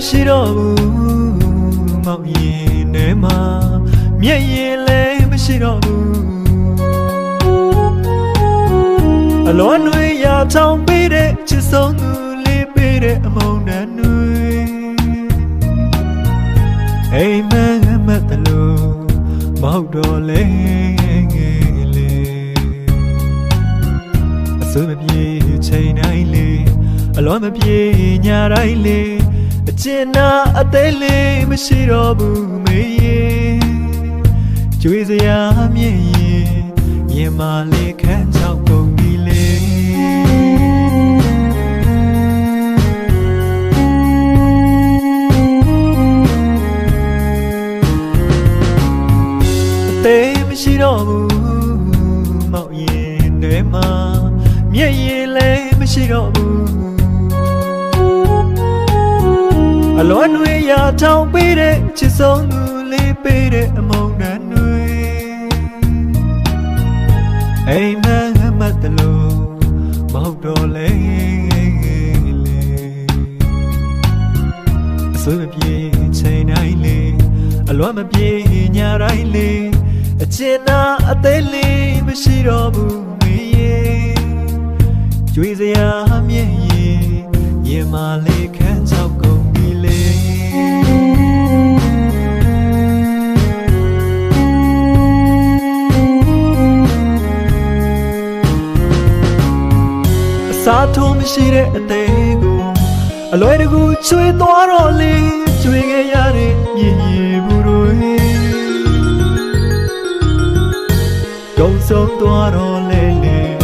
မရှိတော့ဘူးမောင်ရင်ထဲမှာမျက်ရည်လည်းမရှိတော့ဘူးအလွန်တွေရထောင်ပေးတဲ့ချစ်ဆုံးသူလေးပေးတဲ့အမုန်းတန်တွေအိမ်မက်မက်တလို့မဟုတ်တော့လေအစိုးမပြေချိန်တိုင်းလေအလွန်မပြေညတိုင်းလေအကျဉ်းနာအသေးလေးမရှိတော့ဘူးမေးကျွေးစရာမြည်ရင်မလေးခန်းချောက်ကုန်ပြီလေအသေးမရှိတော့ဘူးမောက်ရင်ထဲမှာမျက်ရည်လည်းမရှိတော့ဘူးအလွန်တွေရထောင်ပေးတဲ့ချစ်ဆုံးသူလေးပေးတဲ့အမုန်းတန်တွေအိမ်မက်မက်တလို့မဟုတ်တော့လေအစိုးမပြေချိန်တိုင်းလေအလွန်မပြေညတိုင်းလေအကျဉ်းနာအသေးလေးမရှိတော့ဘူးမေးကျွေးစရာမြည်ရင်မလေးခန်းချောက်ကုန်ပြီလေအစားထိုးမရှိတဲ့အသေးကိုအလွယ်တကူချွေသွားတော့လေကျွေးခဲ့ရတဲ့မြည်ရည်ဘူးတွေကုံဆုံးသွားတော့လေ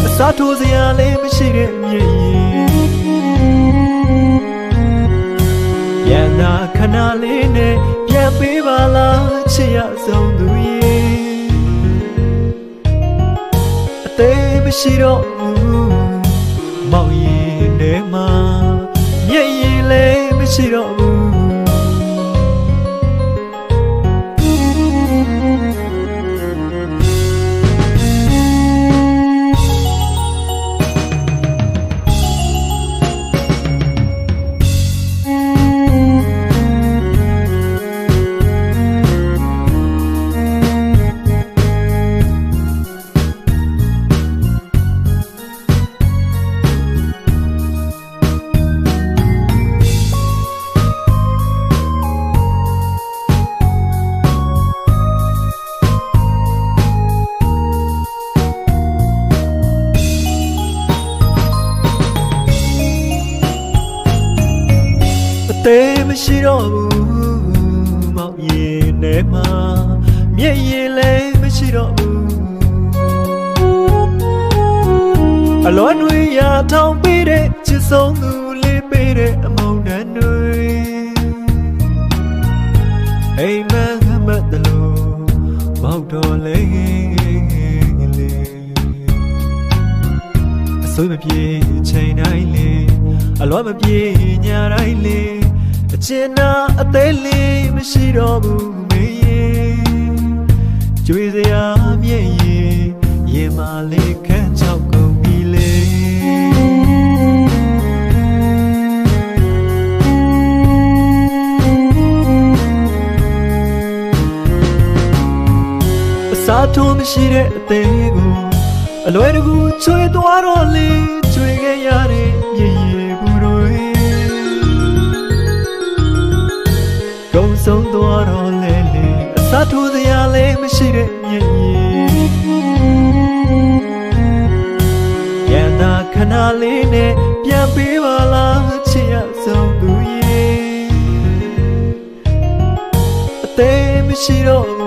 အစားထိုးစရာလေးမရှိတဲ့မြည်ရည်ပြန်သာခဏလေးနဲ့ပြန်ပေးပါလားချစ်ရဆုံးသူရဲ့အသေးမရှိတော့ဘူးမောင်ရင်ထဲမှာမျက်ရည်လည်းမရှိတော့ဘူးသေးမရှိတော့ဘူးမောင်ရင်ထဲမှာမျက်ရည်လည်းမရှိတော့ဘူးအလွန်တွေရထောင်ပေးတဲ့ချစ်ဆုံးသူလေးပေးတဲ့အမုန်းတန်တွေအိမ်မက်မက်တလို့မဟုတ်တော့လေအစိုးမပြေချိန်တိုင်းလေအလွန်မပြေညတိုင်းလေအကျဉ်းနာအသေးလေးမရှိတော့ဘူးမေးကျွေးစရာမြည်ရင်မလေးခန်းချောက်ကုန်ပြီလေအစားထိုးမရှိတဲ့အသေးကိုအလွယ်တကူချွေသွားတော့လေကျွေးခဲ့ရတဲ့မြည်ဘူးတွေကုံဆုံးသွားတော့လေအစားထိုးစရာလည်းမရှိတဲ့မြည်ပြန်သာခဏလေးနဲ့ပြန်ပေးပါလားချစ်ရဆုံးသူရဲ့အသေးမရှိတော့